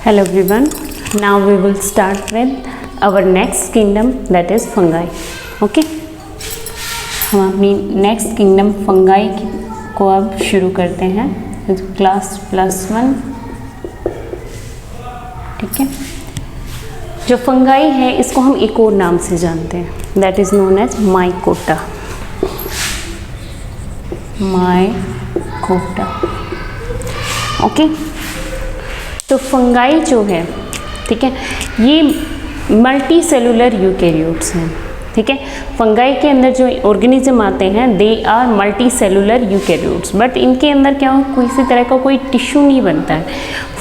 Hello everyone. Now we will start with our next kingdom, that is fungi. Okay? हम अपनी next kingdom fungi को अब शुरू करते हैं क्लास +1. ठीक है, जो फंगाई है इसको हम एक और नाम से जानते हैं, that is known as mycota. Mycota. Okay, तो फंगाई जो है, ठीक है, ये मल्टी सेलुलर यूकैरियोट्स हैं. ठीक है, फंगाई के अंदर जो ऑर्गेनिज्म आते हैं they are multicellular eukaryotes, but इनके अंदर क्या हो, किसी तरह का कोई टिश्यू नहीं बनता है.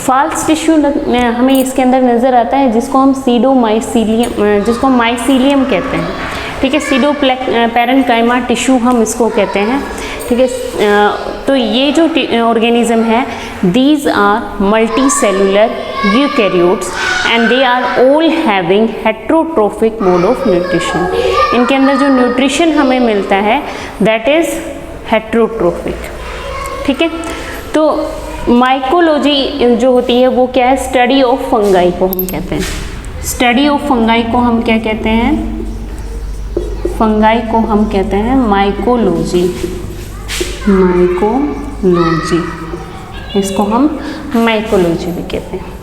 फाल्स टिश्यू हमें इसके अंदर नज़र आता है, जिसको हम सीडोमाइसीलियम, जिसको हम माइसीलियम कहते हैं. ठीक है, सीडो पैरेन्काइमा टिश्यू हम इसको कहते हैं. ठीक है, तो ये जो ऑर्गेनिज्म है these are multicellular eukaryotes and they are all having heterotrophic mode of nutrition. इनके अंदर जो न्यूट्रिशन हमें मिलता है दैट इज हेट्रोट्रोफिक. ठीक है, तो माइकोलॉजी जो होती है वो क्या है, स्टडी ऑफ फंगाई को हम कहते हैं. स्टडी ऑफ फंगाई को हम क्या कहते हैं, फंगाई को हम कहते हैं माइकोलॉजी. माइकोलॉजी, इसको हम माइकोलॉजी भी कहते हैं.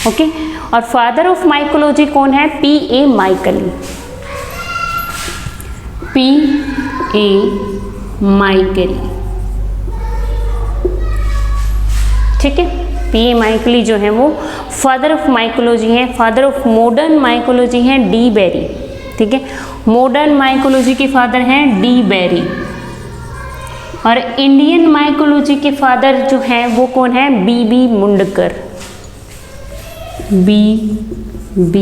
ओके, और फादर ऑफ माइकोलॉजी कौन है, P.A. माइकली. P.A. माइकली. ठीक है, P.A. माइकली जो है वो फादर ऑफ माइकोलॉजी है. फादर ऑफ मॉडर्न माइकोलॉजी है डी बेरी. ठीक है, मॉडर्न माइकोलॉजी के फादर हैं डी बेरी. और इंडियन माइकोलॉजी के फादर जो हैं वो कौन है, B.B. मुंडकर. B.B.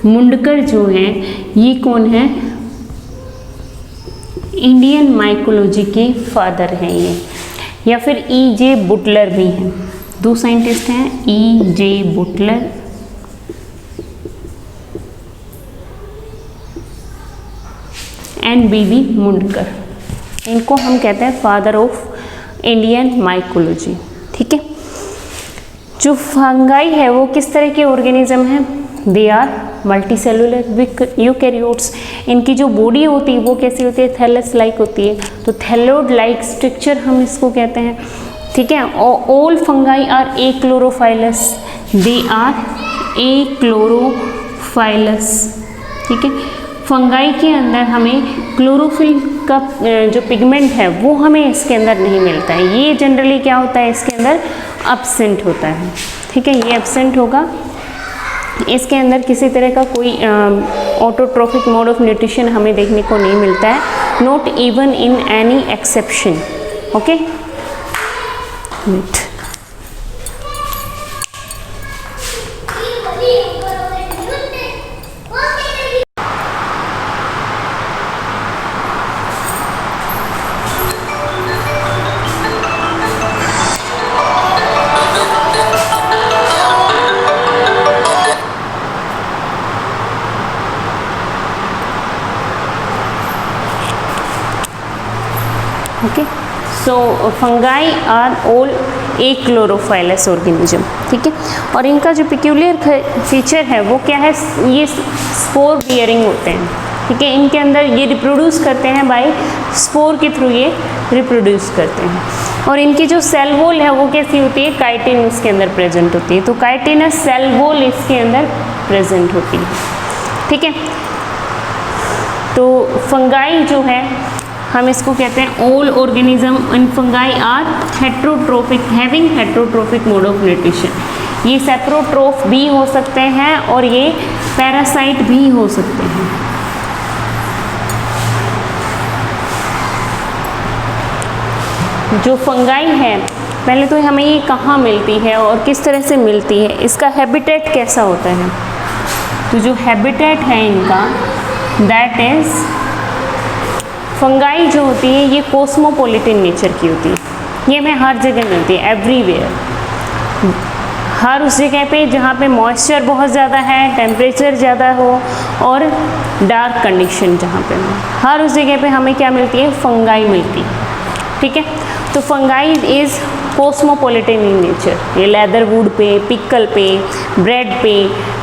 मुंडकर जो हैं ये कौन है, इंडियन माइकोलॉजी के फादर हैं ये. या फिर E.J. बुटलर भी हैं, दो साइंटिस्ट हैं, E.J. Butler and B.B. Mundkur. इनको हम कहते हैं फादर ऑफ इंडियन माइकोलॉजी. ठीक है, जो फंगाई है वो किस तरह के ऑर्गेनिज्म हैं, they are multicellular eukaryotes. इनकी जो बॉडी होती है वो कैसी होती है, थैलस लाइक होती है. तो थैलोड लाइक स्ट्रक्चर हम इसको कहते हैं. ठीक है, all fungi are achlorophyllous. They are achlorophyllous. ठीक है, फंगाई के अंदर हमें क्लोरोफिल का जो पिगमेंट है वो हमें इसके अंदर नहीं मिलता है. ये जनरली क्या होता है, इसके अंदर एब्सेंट होता है. ठीक है, ये एब्सेंट होगा. इसके अंदर किसी तरह का कोई ऑटोट्रोफिक मोड ऑफ न्यूट्रिशन हमें देखने को नहीं मिलता है, not even in any exception. Okay, okay. So fungi are all achlorophyllous organism. ठीक है, और इनका जो पिक्यूलियर फीचर है वो क्या है, ये स्पोर बियरिंग होते हैं. ठीक है, इनके अंदर ये रिप्रोड्यूस करते हैं बाय स्पोर के थ्रू, ये रिप्रोड्यूस करते हैं. और इनकी जो सेल वॉल है वो कैसी होती है, काइटिन इसके अंदर प्रेजेंट होती है. तो काइटिनस सेल वॉल इसके अंदर प्रेजेंट होती है. ठीक है, तो फंगाई जो है हम इसको कहते हैं all organism in fungi are heterotrophic, having heterotrophic mode of nutrition. ये सेप्रोट्रोफ भी हो सकते हैं और ये पैरासाइट भी हो सकते हैं. जो फंगाई है, पहले तो हमें ये कहाँ मिलती है और किस तरह से मिलती है, इसका हैबिटेट कैसा होता है. तो जो हैबिटेट है इनका दैट इज, फंगाई जो होती है ये कॉस्मोपॉलिटन नेचर की होती है. ये हमें हर जगह मिलती है, एवरीवेयर. हर उस जगह पे जहाँ पे मॉइस्चर बहुत ज़्यादा है, टेम्परेचर ज़्यादा हो और डार्क कंडीशन जहाँ पे हो, हर उस जगह पे हमें क्या मिलती है, फंगाई मिलती है. ठीक है, तो fungi is cosmopolitan in nature. ये लेदर वुड पे, पिकल पे, ब्रेड पे,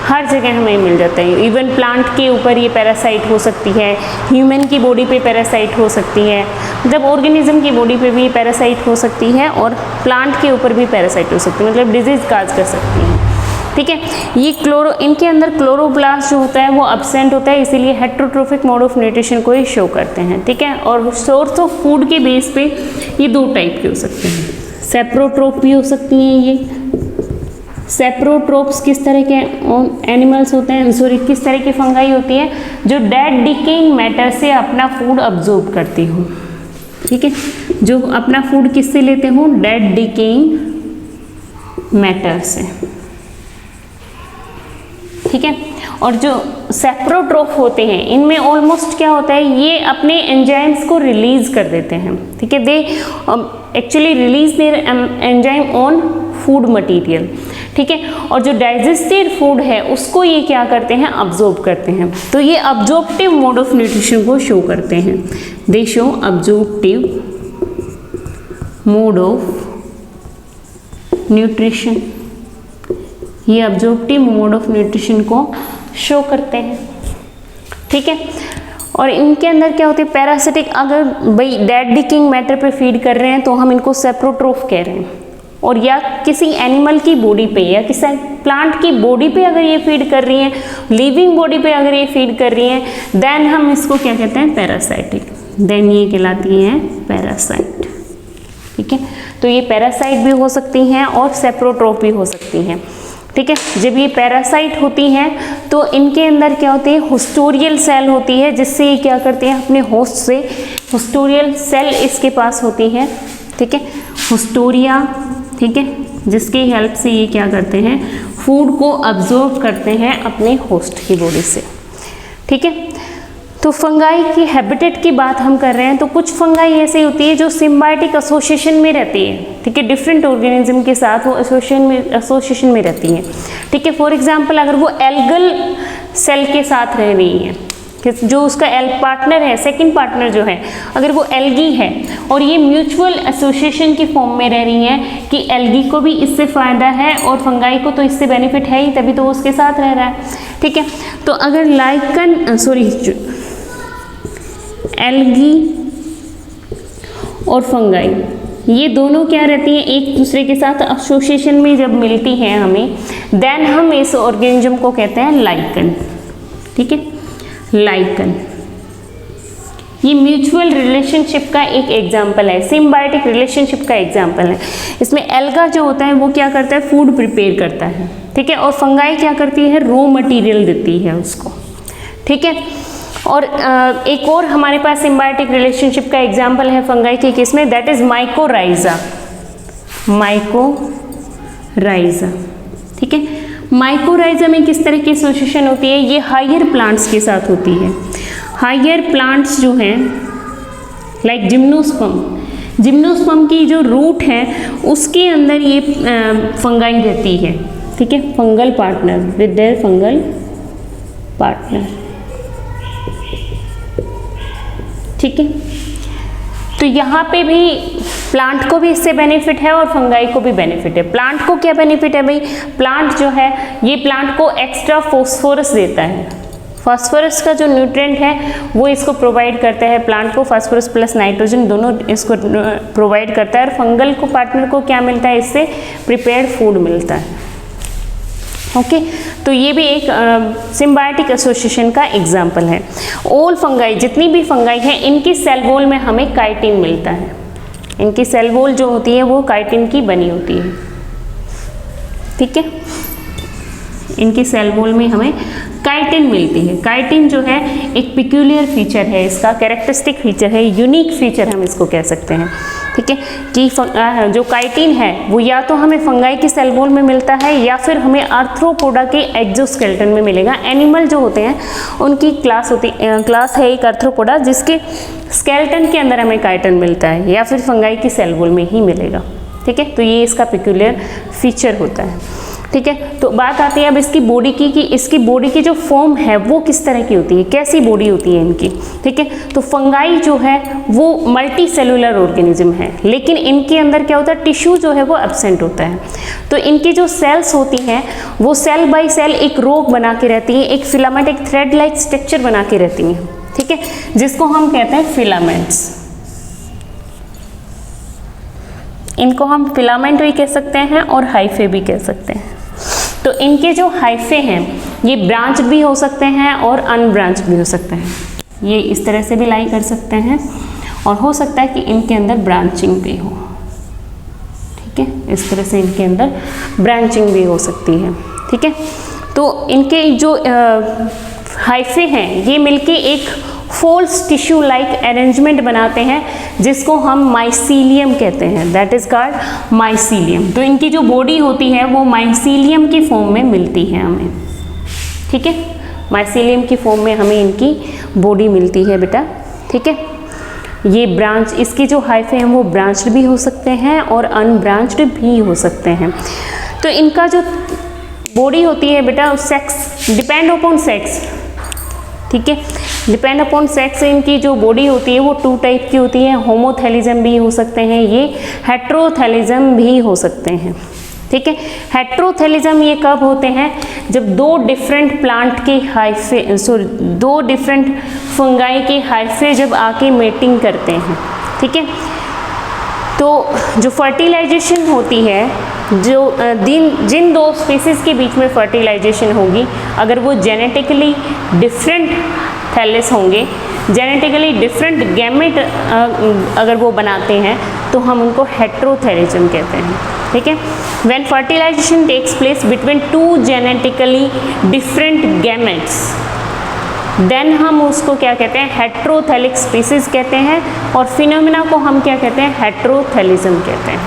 हर जगह हमें मिल जाता है। इवन प्लांट के ऊपर ये पैरासाइट हो सकती है, ह्यूमन की बॉडी पे पैरासाइट हो सकती है, मतलब ऑर्गेनिज्म की बॉडी पे भी पैरासाइट हो सकती है और प्लांट के ऊपर भी पैरासाइट हो सकती है, मतलब डिजीज काज कर सकती है। ठीक है, ये इनके अंदर क्लोरोप्लास्ट जो होता है वो एब्सेंट होता है, इसीलिए हेटेरोट्रोफिक मोड ऑफ न्यूट्रिशन को ही शो करते हैं। ठीक है, और सोर्स ऑफ फूड के बेस पे ये दो टाइप के हो सकते हैं, सेप्रोट्रोप भी हो सकती हैं। ये सेप्रोट्रोप्स किस तरह के एनिमल्स होते हैं, सॉरी किस तरह की फंगाई होती है, जो डेड डिकेइंग मैटर से अपना फूड अब्जॉर्ब करती हो। ठीक है, जो अपना फूड किससे लेते हो, डेड डिकेइंग मैटर से। ठीक है, और जो सेप्रोट्रोफ होते हैं इनमें ऑलमोस्ट क्या होता है, ये अपने एंजाइम्स को रिलीज कर देते हैं। ठीक है, they actually release there enzyme on food material. ठीक है, और जो डाइजेस्टेड फूड है उसको ये क्या करते हैं, अब्जॉर्ब करते हैं। तो ये अब्जॉर्प्टिव मोड ऑफ न्यूट्रिशन को शो करते हैं। They show absorptive mode of nutrition, ये अब्जॉर्प्टिव मोड ऑफ न्यूट्रिशन को शो करते हैं। ठीक है, और इनके अंदर क्या होते हैं, पैरासिटिक, अगर भाई डेड डिकेइंग मैटर पे फीड कर रहे हैं तो हम इनको सेप्रोट्रोफ कह रहे हैं, और या किसी एनिमल की बॉडी पे या किसी प्लांट की बॉडी पे अगर ये फीड कर रही हैं, लिविंग बॉडी पे अगर ये फीड कर रही हैं, देन हम इसको क्या कहते हैं, पैरासाइटिक, देन ये कहलाती हैं पैरासाइट। ठीक है, तो ये पैरासाइट भी हो सकती हैं और सेप्रोट्रोफ भी हो सकती हैं। ठीक है, जब ये पैरासाइट होती हैं तो इनके अंदर क्या होती है, होस्टोरियल सेल होती है, जिससे ये क्या करते हैं, अपने होस्ट से, होस्टोरियल सेल इसके पास होती है। ठीक है, होस्टोरिया, ठीक है, जिसकी हेल्प से ये क्या करते हैं, फूड को अब्जॉर्ब करते हैं अपने होस्ट की बॉडी से। ठीक है, तो फंगाई की हैबिटेट की बात हम कर रहे हैं, तो कुछ फंगाई ऐसी होती है जो सिम्बायोटिक एसोसिएशन में रहती है। ठीक है, डिफरेंट ऑर्गेनिज्म के साथ वो एसोसिएशन में रहती हैं। ठीक है, फॉर एग्जांपल अगर वो एल्गल सेल के साथ रह रही हैं, जो उसका पार्टनर है, सेकंड पार्टनर जो है, अगर वो एल्गी है और ये म्यूचुअल एसोसिएशन की फॉर्म में रह रही हैं कि एल्गी को भी इससे फ़ायदा है और फंगाई को तो इससे बेनिफिट है ही, तभी तो वो उसके साथ रह रहा है। ठीक है, तो अगर एल्गी और फंगाई ये दोनों क्या रहती हैं, एक दूसरे के साथ एसोसिएशन में जब मिलती हैं हमें, देन हम इस ऑर्गेनिज्म को कहते हैं लाइकन। ठीक है, लाइकन ये म्यूचुअल रिलेशनशिप का एक एग्जाम्पल है, सिम्बायोटिक रिलेशनशिप का एग्जाम्पल है। इसमें एल्गा जो होता है वो क्या करता है, फूड प्रिपेयर करता है। ठीक है, और फंगाई क्या करती है, रॉ मटेरियल देती है उसको। ठीक है, और एक और हमारे पास सिम्बायोटिक रिलेशनशिप का एग्जाम्पल है फंगाई के केस में, दैट इज माइकोराइजा। माइकोराइजा, ठीक है, माइकोराइजा में किस तरह की एसोसिएशन होती है, ये हायर प्लांट्स के साथ होती है। हायर प्लांट्स जो हैं लाइक जिम्नोस्पर्म, जिम्नोस्पर्म की जो रूट है उसके अंदर ये फंगाई रहती है। ठीक है, fungal partner with their fungal partner. ठीक है, तो यहाँ पे भी प्लांट को भी इससे बेनिफिट है और फंगाई को भी बेनिफिट है। प्लांट को क्या बेनिफिट है भाई, प्लांट जो है ये प्लांट को एक्स्ट्रा फॉस्फोरस देता है। फास्फोरस का जो न्यूट्रिएंट है वो इसको प्रोवाइड करता है, प्लांट को फास्फोरस प्लस नाइट्रोजन दोनों इसको प्रोवाइड करता है, और फंगल को पार्टनर को क्या मिलता है, इससे प्रिपेयर्ड फूड मिलता है। ओके, तो ये भी एक सिम्बायोटिक एसोसिएशन का एग्जाम्पल है। ऑल फंगाई, जितनी भी फंगाई है, इनकी सेल वॉल में हमें काइटिन मिलता है। इनकी सेल वॉल जो होती है वो काइटिन की बनी होती है। ठीक है, इनकी सेल वॉल में हमें काइटिन मिलती है। काइटिन जो है एक पिक्यूलियर फीचर है, इसका कैरेक्टरिस्टिक फीचर है, यूनिक फीचर हम इसको कह सकते हैं। ठीक है, कि जो काइटिन है वो या तो हमें फंगाई की सेल वॉल में मिलता है या फिर हमें आर्थ्रोपोडा के एक्सोस्केलेटन में मिलेगा। एनिमल जो होते हैं उनकी क्लास है एक आर्थ्रोपोडा, जिसके स्केलेटन के अंदर हमें काइटिन मिलता है, या फिर फंगाई की सेल वॉल में ही मिलेगा। ठीक है, तो ये इसका पिक्यूलियर फीचर होता है। ठीक है। तो बात आती है अब इसकी बॉडी की कि इसकी बॉडी की जो फॉर्म है वो किस तरह की होती है, कैसी बॉडी होती है इनकी, ठीक है। तो फंगाई जो है वो मल्टी सेलुलर ऑर्गेनिज्म है, लेकिन इनके अंदर क्या होता है, टिश्यू जो है वो एब्सेंट होता है। तो इनकी जो सेल्स होती हैं वो सेल बाय सेल एक रोग बना के रहती हैं, एक फिलामेंट, एक थ्रेड लाइक स्ट्रक्चर बना के रहती हैं, ठीक है, जिसको हम कहते हैं फिलामेंट्स। इनको हम फिलामेंट भी कह सकते हैं और हाइफे भी कह सकते हैं। तो इनके जो हाइफे हैं ये ब्रांच भी हो सकते हैं और अनब्रांच भी हो सकते हैं। ये इस तरह से भी लाई कर सकते हैं और हो सकता है कि इनके अंदर ब्रांचिंग भी हो, ठीक है, इस तरह से इनके अंदर ब्रांचिंग भी हो सकती है, ठीक है। तो इनके जो हाइफे हैं ये मिलके एक फोल्स टिश्यू लाइक अरेंजमेंट बनाते हैं जिसको हम माइसीलियम कहते हैं, दैट इज कॉल्ड माइसीलियम। तो इनकी जो बॉडी होती है वो माइसीलियम की फॉर्म में मिलती है हमें, ठीक है, माइसीलियम की फॉर्म में हमें इनकी बॉडी मिलती है बेटा, ठीक है। ये ब्रांच, इसकी जो हाइफे हैं वो ब्रांच्ड भी हो सकते हैं और अनब्रांच्ड भी हो सकते हैं। तो इनका जो बॉडी होती है बेटा सेक्स डिपेंड अपॉन सेक्स, ठीक है, डिपेंड अपॉन सेक्स इनकी जो बॉडी होती है वो 2 टाइप की होती है, होमोथैलिज्म भी हो सकते हैं, ये हेट्रोथैलिज्म भी हो सकते हैं, ठीक है। हेट्रोथैलिज्म ये कब होते हैं, जब 2 डिफरेंट प्लांट के हाइफे 2 डिफरेंट फंगाई के हाइफे जब आके मेटिंग करते हैं, ठीक है। तो जो फर्टिलाइजेशन होती है, जो जिन 2 स्पीसीज के बीच में फर्टिलाइजेशन होगी, अगर वो जेनेटिकली डिफरेंट थैलेस होंगे, जेनेटिकली डिफरेंट गैमेट अगर वो बनाते हैं तो हम उनको हेट्रोथैलिज्म कहते हैं, ठीक है। When fertilisation takes place between 2 genetically different gametes, then हम उसको क्या कहते हैं, हेट्रोथैलिक स्पीसीज कहते हैं, और फिनोमिना को हम क्या कहते हैं, हेट्रोथैलिज्म कहते हैं,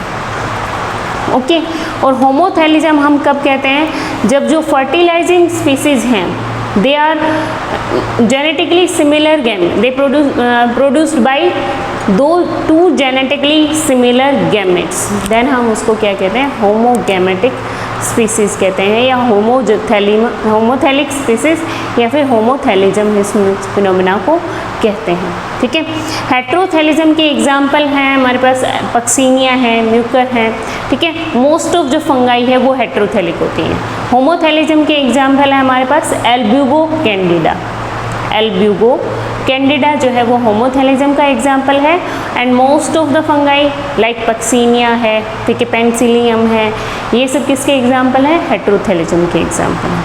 ओके। और होमोथैलिज्म हम कब कहते हैं, जब जो फर्टिलाइजिंग स्पीसीज हैं they are genetically similar gamete, they produced by 2 genetically similar gametes, then हम उसको क्या कहते हैं, होमोगैमेटिक स्पीसीज कहते हैं, या होमोथैलिक स्पीसीज या फिर होमोथैलिज्म इस फिनोमिना को कहते हैं, ठीक है। हेट्रोथैलिज्म के एग्जाम्पल हैं हमारे पास, पक्सीनिया है, म्यूकर है, ठीक है। मोस्ट ऑफ जो फंगाई है वो हेट्रोथैलिक होती हैं। होमोथैलिज्म के एग्जाम्पल है हमारे पास एल्ब्यूगो कैंडिडा, एल्ब्यूगो कैंडिडा जो है वो होमोथैलिज्म का एग्जाम्पल है, and most of the fungi like Puccinia है, ठीक है, पेंसिलियम है, ये सब किसके एग्जाम्पल हैं, हेट्रोथैलिज्म के एग्जाम्पल हैं,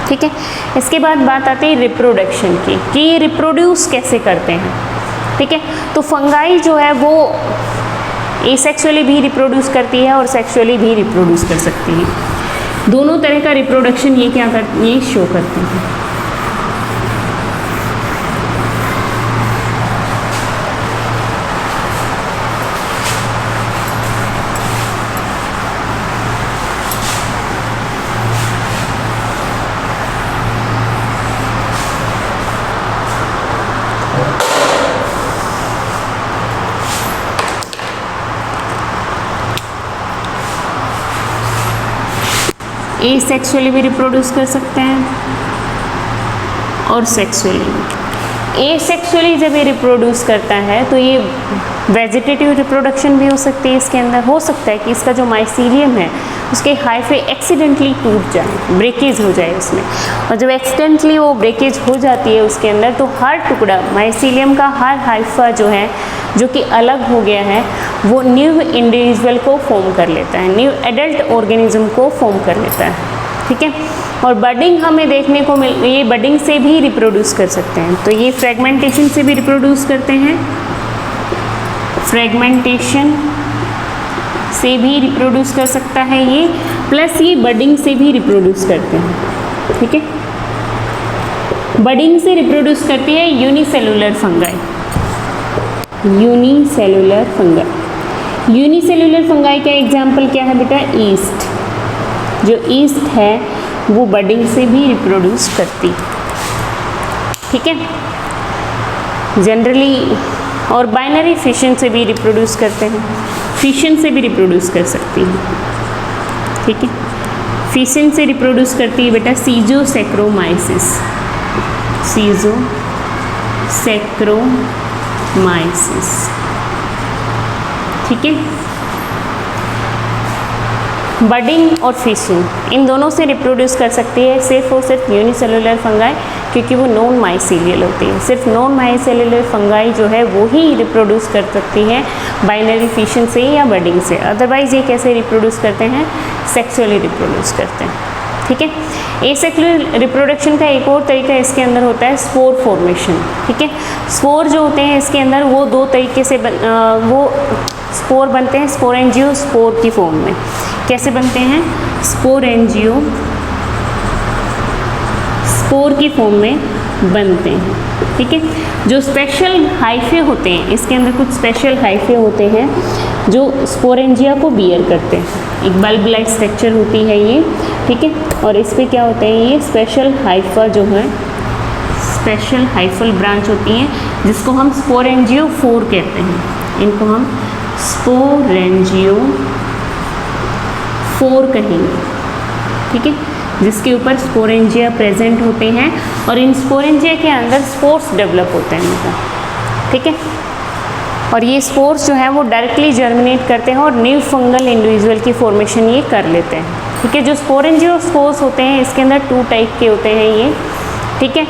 ठीक है। इसके बाद बात आती है रिप्रोडक्शन की, कि ये रिप्रोड्यूस कैसे करते हैं, ठीक है। तो फंगाई जो है वो एसेक्सुअली भी रिप्रोड्यूस करती है और सेक्सुअली भी रिप्रोड्यूस कर सकती है, दोनों तरह का रिप्रोडक्शन ये क्या करती, ये शो करते हैं। एसेक्सुअली भी रिप्रोड्यूस कर सकते हैं और सेक्सुअली भी। एसेक्सुअली जब ये रिप्रोड्यूस करता है तो ये वेजिटेटिव रिप्रोडक्शन भी हो सकती है, इसके अंदर हो सकता है कि इसका जो माइसीलियम है उसके हाइफे एक्सीडेंटली टूट जाए, ब्रेकेज हो जाए उसमें, और जब एक्सीडेंटली वो ब्रेकेज हो जाती है उसके अंदर तो हर टुकड़ा माइसीलियम का हर हाइफा जो है जो कि अलग हो गया है वो न्यू इंडिविजुअल को फॉर्म कर लेता है, न्यू एडल्ट ऑर्गेनिज्म को फॉर्म कर लेता है, ठीक है। और बडिंग हमें देखने को ये बडिंग से भी रिप्रोड्यूस कर सकते हैं, तो ये फ्रेगमेंटेशन से भी रिप्रोड्यूस करते हैं, फ्रेगमेंटेशन से भी रिप्रोड्यूस कर सकता है ये, प्लस ये बडिंग से भी रिप्रोड्यूस करते हैं, ठीक है। बडिंग से रिप्रोड्यूस करती है unicellular fungi, unicellular fungi. Unicellular fungi का एग्जाम्पल क्या है बेटा, ईस्ट, जो ईस्ट है वो बडिंग से भी रिप्रोड्यूस करती है, ठीक है, जनरली। और बाइनरी फिशन से भी रिप्रोड्यूस करते हैं, फिशन से भी रिप्रोड्यूस कर सकती है, ठीक है, फिशन से रिप्रोड्यूस करती है बेटा सीजोसैक्रोमाइसिस, सीजोसैक्रोमाइसिस, ठीक है। बडिंग और फिशिंग इन दोनों से रिप्रोड्यूस कर सकती है सिर्फ और सिर्फ यूनिसेलुलर फंगाई, क्योंकि वो नॉन माइसेलियल होती है। सिर्फ नॉन माइसेलुलर फंगाई जो है वो ही रिप्रोड्यूस कर सकती है बाइनरी फिशन से या बडिंग से। अदरवाइज ये कैसे रिप्रोड्यूस करते हैं, सेक्सुअली रिप्रोड्यूस करते हैं, ठीक है। एसेक्सुअल रिप्रोडक्शन का एक और तरीका इसके अंदर होता है स्पोर फॉर्मेशन, ठीक है। स्पोर जो होते हैं इसके अंदर वो दो तरीके से वो स्पोर बनते हैं, स्पोरेंजियो स्पोर की फॉर्म में। कैसे बनते हैं, स्पोरेंजियो स्पोर की फॉर्म में बनते हैं, ठीक है। जो स्पेशल हाइफे होते हैं, इसके अंदर कुछ स्पेशल हाइफे होते हैं जो स्पोरेंजिया को बियर करते हैं। एक बल्ब लाइक स्ट्रक्चर होती है ये, ठीक है। और इस पे क्या होते हैं, ये स्पेशल हाइफा जो है, स्पेशल हाइफल ब्रांच होती हैं जिसको हम स्पोरेंजियोफोर कहते हैं। इनको हम स्पोरेंजियोफोर कहेंगे, ठीक है, जिसके ऊपर स्पोरेंजिया प्रेजेंट होते हैं और इन स्पोरेंजिया के अंदर स्पोर्स डेवलप होते हैं इनका, ठीक है। और ये स्पोर्स जो है वो डायरेक्टली जर्मिनेट करते हैं और न्यू फंगल इंडिविजुअल की फॉर्मेशन ये कर लेते हैं, ठीक है। जो स्पोरेंजियो स्पोर्स होते हैं इसके अंदर 2 टाइप के होते हैं ये, ठीक है।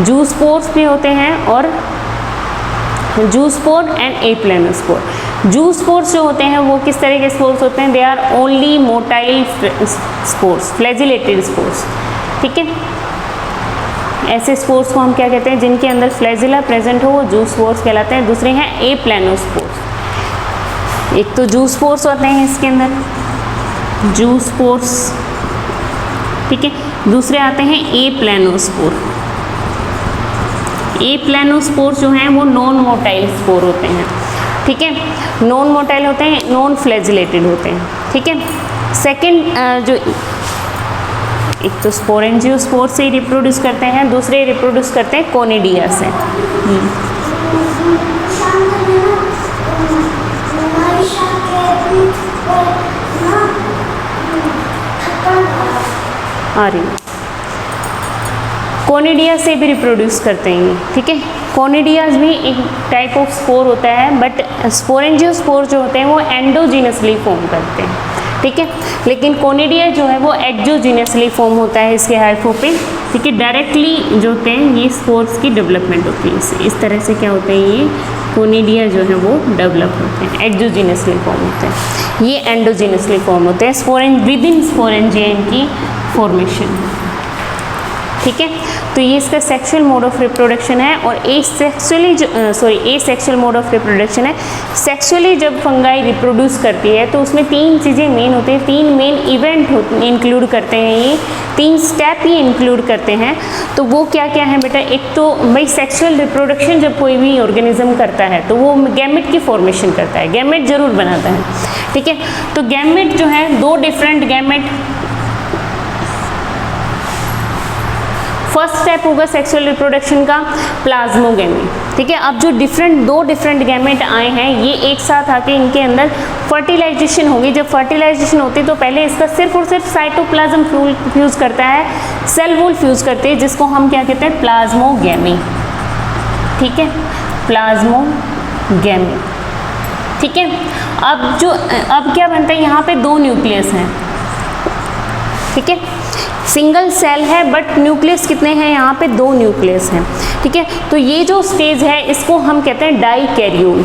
जू स्पोर्स भी होते हैं और जू स्पोर एंड एप्लेनोस्पोर। जू स्पोर्स जो होते हैं वो किस तरह के स्पोर्स होते हैं, they are only motile spores, flagellated spores, ठीक है। ऐसे स्पोर्स को हम क्या कहते हैं, जिनके अंदर फ्लैजिला प्रेजेंट हो वो जू स्पोर्स कहलाते हैं। दूसरे हैं एप्लेनोस्पोर्स। एक तो जू स्पोर्स होते हैं इसके अंदर, जू स्पोर्स, ठीक है। दूसरे आते हैं एप्लेनोस्पोर। एप्लेनोस्पोर जो हैं वो नॉन मोटाइल स्पोर होते हैं, ठीक है। नॉन मोटाइल होते हैं, नॉन फ्लैजिलेटेड होते हैं, ठीक है। सेकंड जो एक तो स्पोरेंजियोस्पोर से रिप्रोड्यूस करते हैं, दूसरे रिप्रोड्यूस करते हैं कोनिडिया से। आ रही कोनिडिया से भी रिप्रोड्यूस करते हैं ये, ठीक है। कोनिडियाज भी एक टाइप ऑफ स्पोर होता है, बट स्पोरेंजियोस्पोर जो होते हैं वो एंडोजीनसली फॉर्म करते हैं, ठीक है। लेकिन कोनिडिया जो है वो एक्सोजीनसली फॉर्म होता है इसके हाइफो पे, ठीक है। डायरेक्टली जो होते हैं ये स्पोर्स की डेवलपमेंट होती है, इस तरह से क्या होते हैं, ये कोनिडिया जो है वो डेवलप होते हैं, एक्सोजीनसली फॉर्म होते हैं। ये एंडोजीनसली फॉर्म होते हैं विद इन स्पोरेंजिया इनकी फॉर्मेशन, ठीक है। तो ये इसका सेक्सुअल मोड ऑफ रिप्रोडक्शन है। और एसेक्सुअल मोड ऑफ रिप्रोडक्शन है। सेक्सुअली जब फंगाई रिप्रोड्यूस करती है तो उसमें 3 चीज़ें मेन होती हैं, 3 मेन इवेंट इंक्लूड करते हैं, ये 3 स्टेप ही इंक्लूड करते हैं। तो वो क्या क्या है बेटा, एक तो भाई सेक्सुअल रिप्रोडक्शन जब कोई भी ऑर्गेनिज्म करता है तो वो गैमेट की फॉर्मेशन करता है, गैमेट जरूर बनाता है, ठीक है। तो गैमेट जो है 2 डिफरेंट गैमेट, फर्स्ट स्टेप होगा सेक्सुअल रिप्रोडक्शन का प्लाज्मोगेमी, ठीक है। अब जो 2 डिफरेंट गैमेट आए हैं ये एक साथ आके इनके अंदर फर्टिलाइजेशन होगी। जब फर्टिलाइजेशन होती है तो पहले इसका सिर्फ और सिर्फ साइटोप्लाज्म फ्यूज़ करता है, सेल वॉल फ्यूज़ करते हैं, जिसको हम क्या कहते हैं, प्लाज्मोगेमी, ठीक है, प्लाज्मोगेमी, ठीक है। अब क्या बनता है, यहाँ पे 2 न्यूक्लियस हैं, ठीक है। सिंगल सेल है बट न्यूक्लियस कितने हैं, यहाँ पे 2 न्यूक्लियस हैं, ठीक है। तो ये जो स्टेज है इसको हम कहते हैं डाइकैरियोन,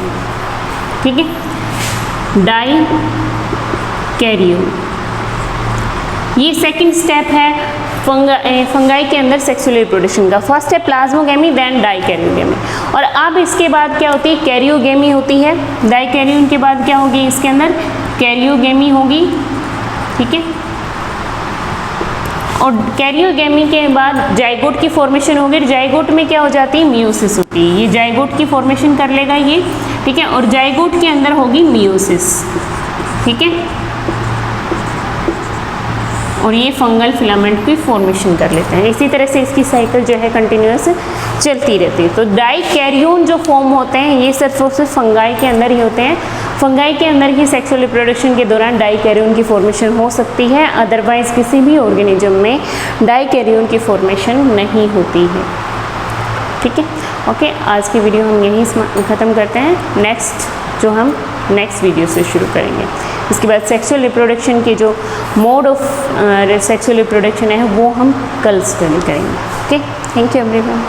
ठीक है, डाइकैरियोन। ये सेकंड स्टेप है फंगाई के अंदर सेक्सुअल रिप्रोडक्शन का। फर्स्ट है प्लाज्मोगेमी, देन डाइकैरियोगेमी। और अब इसके बाद क्या होती है, कैरियोगेमी होती है। डाइकैरियोन के बाद क्या होगी, इसके अंदर कैरियोगेमी होगी, ठीक है। और कैरियोगेमी के बाद जाइगोट की फॉर्मेशन होगी। जाइगोट में क्या हो जाती है, मियोसिस होती है। ये जाइगोट की फॉर्मेशन कर लेगा ये, ठीक है। और जाइगोट के अंदर होगी मियोसिस, ठीक है। और ये फंगल फिलामेंट की फॉर्मेशन कर लेते हैं। इसी तरह से इसकी साइकिल जो है कंटिन्यूस चलती रहती है। तो डाइकैरियोन जो फॉर्म होते हैं ये सिर्फ और सिर्फ फंगाई के अंदर ही होते हैं। फंगाई के अंदर ही सेक्सुअल रिप्रोडक्शन के दौरान डाइकैरियोन की फॉर्मेशन हो सकती है, अदरवाइज किसी भी ऑर्गेनिज्म में डाइकैरियोन की फॉर्मेशन नहीं होती है। ठीक है, ओके, आज की वीडियो हम यहीं ख़त्म करते हैं। नेक्स्ट नेक्स्ट वीडियो से शुरू करेंगे। इसके बाद सेक्सुअल रिप्रोडक्शन के जो मोड ऑफ सेक्सुअल रिप्रोडक्शन है वो हम कल स्टडी करेंगे। Okay, thank you everyone.